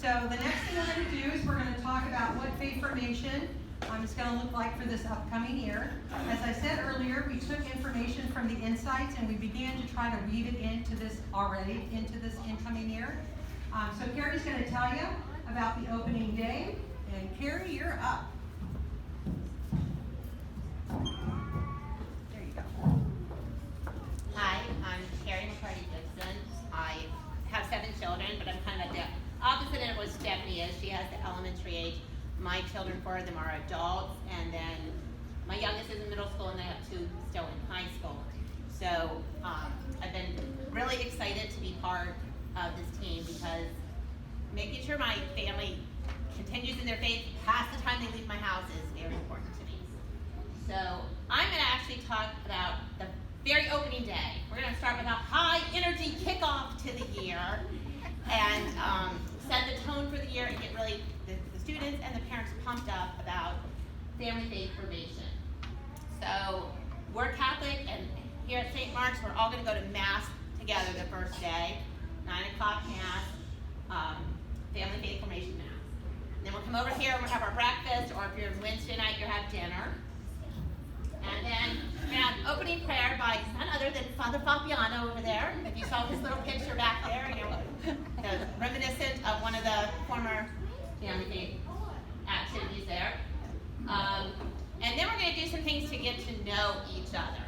So the next thing we're going to do is we're going to talk about what faith formation is going to look like for this upcoming year. As I said earlier, we took information from the insights and we began to try to weave it into this incoming year. So Carrie's going to tell you about the opening day. And Carrie, you're up. There you go. Hi, I'm Carrie McCarty-Gibson. I have 7 children, but I'm kind of the opposite of what Stephanie is. She has the elementary age. My children, 4 of them are adults, and then my youngest is in middle school, and I have 2 still in high school. So I've been really excited to be part of this team because making sure my family continues in their faith past the time they leave my house is very important to me. So I'm going to actually talk about the very opening day. We're going to start with a high energy kickoff to the year and set the tone for the year and get really the students and the parents pumped up about family faith formation. So we're Catholic, and here at St. Mark's we're all going to go to Mass together the first day, 9 o'clock Mass, family faith formation Mass. Then we'll come over here and we'll have our breakfast, or if you're Wednesday night, you'll have dinner. And then we're going to have opening prayer by none other than Father Fabiano over there. If you saw his little picture back there, you know, reminiscent of one of the former family faith activities there. And then we're going to do some things to get to know each other.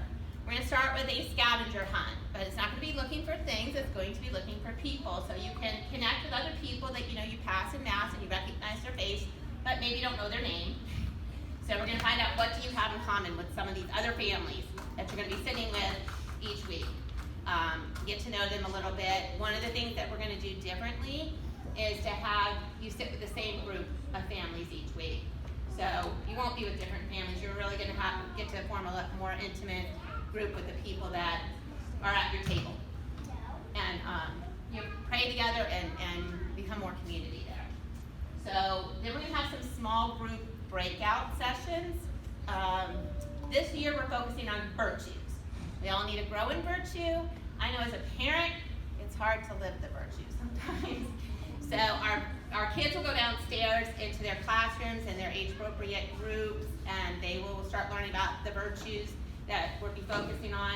We're going to start with a scavenger hunt, but it's not going to be looking for things, it's going to be looking for people. So you can connect with other people that you know you pass in Mass and you recognize their face, but maybe you don't know their name. So we're going to find out what do you have in common with some of these other families that you're going to be sitting with each week. Get to know them a little bit. One of the things that we're going to do differently is to have you sit with the same group of families each week. So you won't be with different families. You're really going to get to form a more intimate group with the people that are at your table. And you pray together and become more community there. So then we're going to have some small group breakout sessions. This year we're focusing on virtues. We all need to grow in virtue. I know as a parent, it's hard to live the virtues sometimes. So our kids will go downstairs into their classrooms and their age-appropriate groups, and they will start learning about the virtues that we'll be focusing on.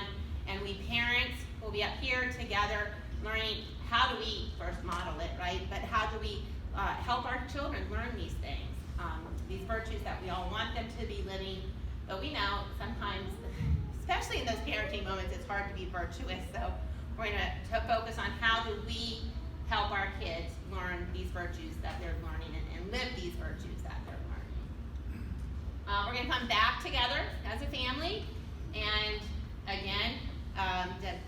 And we parents will be up here together learning how do we first model it, right? But how do we help our children learn these things? These virtues that we all want them to be living, but we know sometimes, especially in those parenting moments, it's hard to be virtuous. So we're going to focus on how do we help our kids learn these virtues that they're learning and live these virtues that they're learning. We're going to come back together as a family, and again,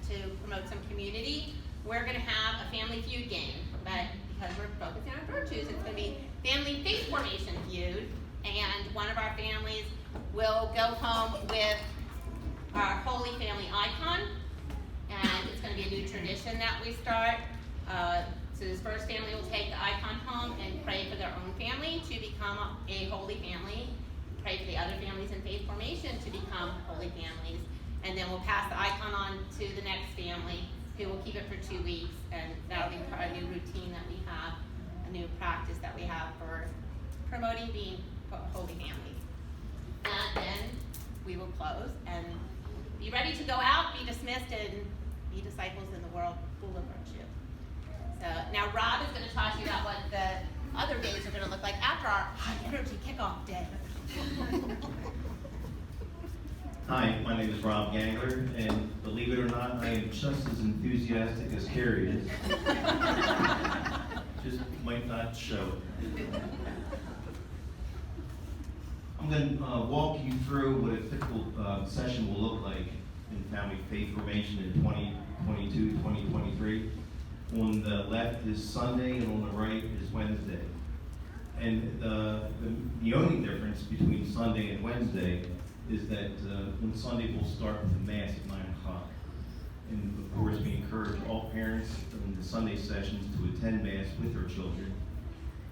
to promote some community, we're going to have a family feud game, but because we're focusing on virtues, it's going to be family faith formation feud, and one of our families will go home with our Holy Family icon, and it's going to be a new tradition that we start. So this first family will take the icon home and pray for their own family to become a holy family, pray for the other families in faith formation to become holy families, and then we'll pass the icon on to the next family, who will keep it for 2 weeks, and that'll be part of a new routine that we have, a new practice that we have for promoting being holy families. And then we will close and be ready to go out, be dismissed, and be disciples in the world full of virtue. So now Rob is going to talk to you about what the other days are going to look like after our high energy kickoff day. Hi, my name is Rob Gangler, and believe it or not, I am just as enthusiastic as Carrie is. Just might not show it. I'm going to walk you through what a typical session will look like in family faith formation in 2022, 2023. On the left is Sunday, and on the right is Wednesday. And the only difference between Sunday and Wednesday is that on Sunday we'll start with the Mass at 9 o'clock. And of course we encourage all parents in the Sunday sessions to attend Mass with their children.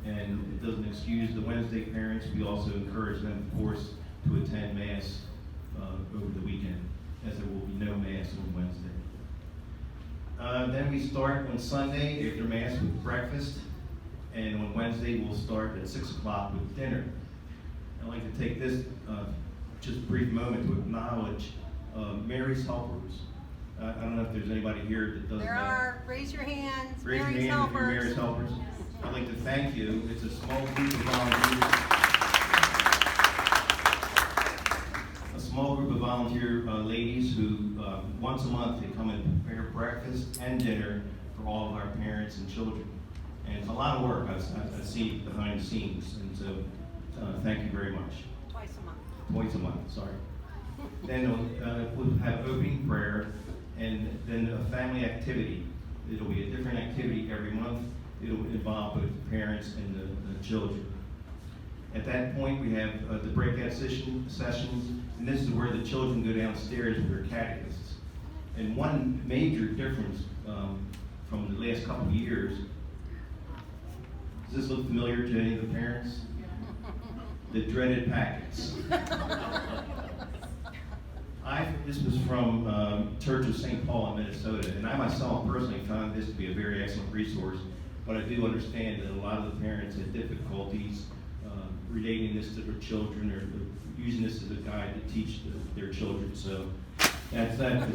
And it doesn't excuse the Wednesday parents. We also encourage them, of course, to attend Mass over the weekend, as there will be no Mass on Wednesday. Then we start on Sunday after Mass with breakfast. And on Wednesday, we'll start at 6 o'clock with dinner. I'd like to take this just a brief moment to acknowledge Mary's Helpers. I don't know if there's anybody here that does that. There are. Raise your hands. Raise your Mary's hand if you're Helpers. Mary's Helpers. I'd like to thank you. It's a small group of volunteers. A small group of volunteer ladies who once a month they come and prepare breakfast and dinner for all of our parents and children. And it's a lot of work I've seen behind the scenes. And so thank you very much. Twice a month. Twice a month, sorry. Then we'll have opening prayer and then a family activity. It'll be a different activity every month. It'll involve both the parents and the children. At that point, we have the breakout sessions, and this is where the children go downstairs with their catechists. And one major difference from the last couple of years, does this look familiar to any of the parents? The dreaded packets. This was from Church of St. Paul in Minnesota, and I myself personally found this to be a very excellent resource, but I do understand that a lot of the parents had difficulties relating this to their children or using this as a guide to teach their children, so that's that.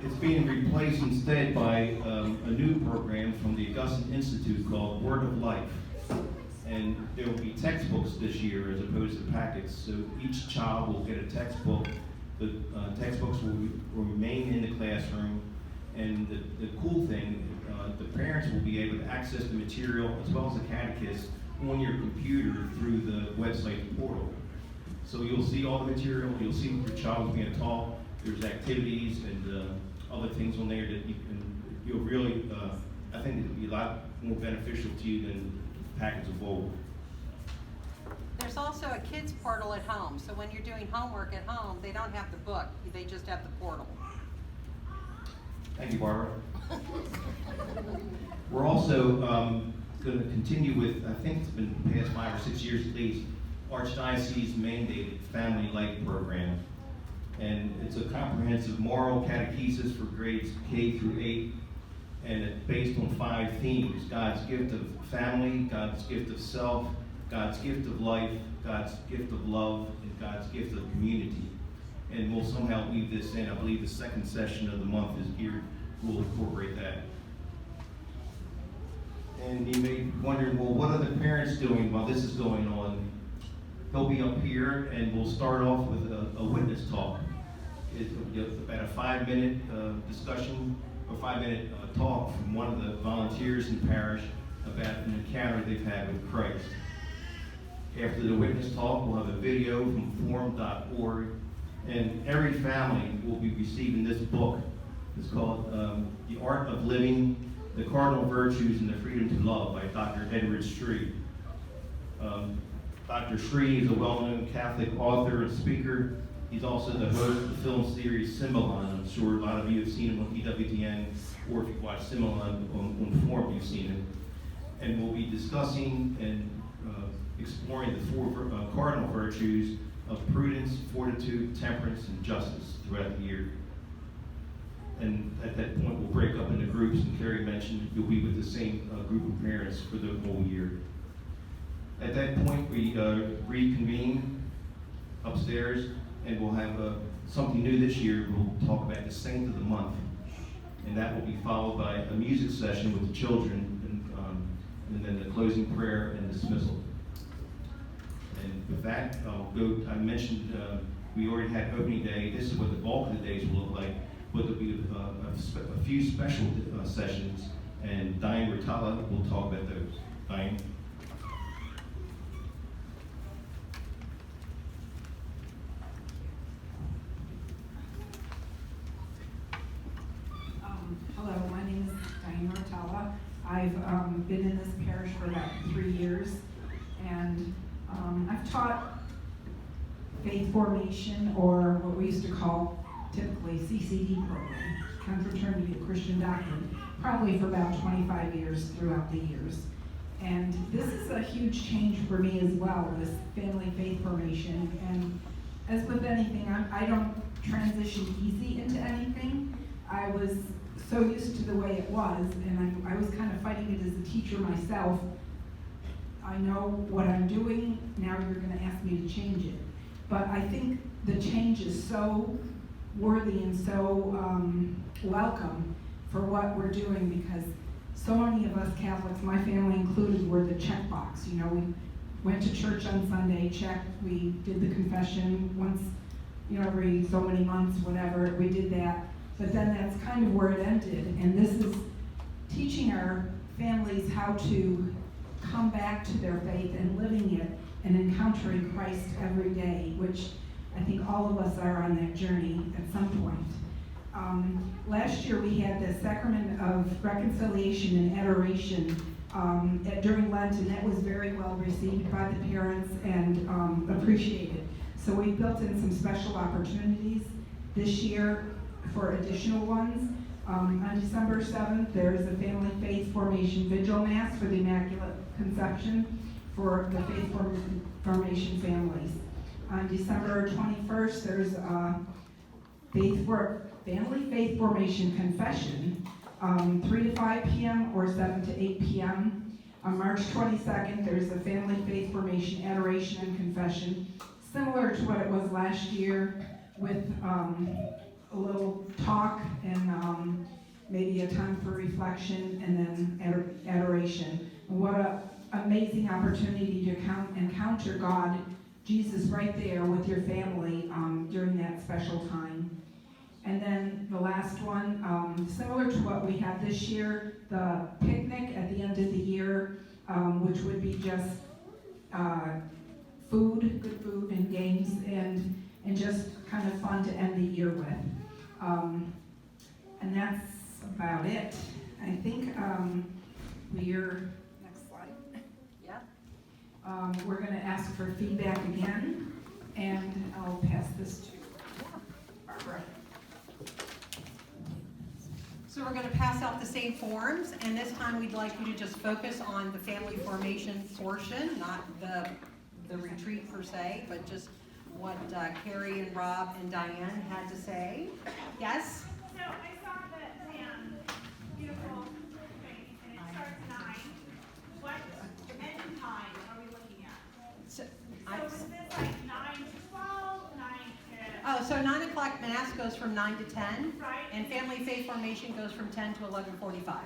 It's being replaced instead by a new program from the Augustine Institute called Word of Life. And there will be textbooks this year as opposed to packets. So each child will get a textbook. The textbooks will remain in the classroom. And the cool thing, the parents will be able to access the material as well as the catechist on your computer through the website portal. So you'll see all the material. You'll see what your child is being taught. There's activities and other things on there that you'll really, I think it'll be a lot more beneficial to you than packets of old. There's also a kids portal at home, so when you're doing homework at home, they don't have the book, they just have the portal. Thank you, Barbara. We're also going to continue with, I think it's been the past 5 or 6 years at least, Archdiocese mandated Family Life program. And it's a comprehensive moral catechesis for grades K through 8. And it's based on 5 themes: God's gift of family, God's gift of self, God's gift of life, God's gift of love, and God's gift of community. And we'll somehow weave this in. I believe the second session of the month is geared, we'll incorporate that. And you may be wondering, well, what are the parents doing while this is going on? They'll be up here, and we'll start off with a witness talk. It's about a 5-minute discussion, or 5-minute talk from one of the volunteers in the parish about an encounter they've had with Christ. After the witness talk, we'll have a video from forum.org, and every family will be receiving this book. It's called The Art of Living, the Cardinal Virtues and the Freedom to Love by Dr. Edward Shree. Dr. Shree is a well-known Catholic author and speaker. He's also the host of the film series Symbolon. I'm sure a lot of you have seen him on EWTN, or if you watch Symbolon on Forum, you've seen him. And we'll be discussing and exploring the 4 cardinal virtues of prudence, fortitude, temperance, and justice throughout the year. And at that point, we'll break up into groups, and Carrie mentioned you'll be with the same group of parents for the whole year. At that point, we reconvene upstairs, and we'll have something new this year. We'll talk about the Saint of the Month, and that will be followed by a music session with the children, and then the closing prayer and dismissal. And with that, I mentioned we already had opening day. This is what the bulk of the days will look like, but there'll be a few special sessions, and Diane Rotella will talk about those. Diane? Hello, my name is Diane Rotella. I've been in this parish for about 3 years, and I've taught faith formation, or what we used to call typically CCD program, Confraternity of Christian Doctrine, probably for about 25 years throughout the years. And this is a huge change for me as well, this family faith formation. And as with anything, I don't transition easy into anything. I was so used to the way it was, and I was kind of fighting it as a teacher myself. I know what I'm doing, now you're gonna ask me to change it. But I think the change is so worthy and so welcome for what we're doing, because so many of us Catholics, my family included, were the checkbox. You know, we went to church on Sunday, checked, we did the confession once, you know, every so many months, whatever, we did that. But then that's kind of where it ended. And this is teaching our families how to come back to their faith and living it and encountering Christ every day, which I think all of us are on that journey at some point. Last year we had the Sacrament of Reconciliation and Adoration during Lent, and that was very well received by the parents and appreciated. So we built in some special opportunities this year for additional ones. On December 7th, there is a Family Faith Formation Vigil Mass for the Immaculate Conception for the Faith Formation families. On December 21st, there's a Family Faith Formation Confession, 3 to 5 p.m. or 7 to 8 p.m. On March 22nd, there's a Family Faith Formation Adoration and Confession, similar to what it was last year, with a little talk and maybe a time for reflection, and then adoration. And what an amazing opportunity to encounter God, Jesus, right there with your family during that special time. And then the last one, similar to what we had this year, the picnic at the end of the year, which would be just food, good food and games, and just kind of fun to end the year with. And that's about it. I think we're, next slide. Yep. We're going to ask for feedback again, and I'll pass this to Barbara. So we're going to pass out the same forms, and this time we'd like you to just focus on the family formation portion, not the retreat per se, but just what Carrie and Rob and Diane had to say. Yes? So I saw the beautiful thing, and it starts at 9. What end time are we looking at? So, So is this like 9 to 12, 9 to... oh, so 9 o'clock Mass goes from 9 to 10, Right. and Family Faith Formation goes from 10 to 11:45.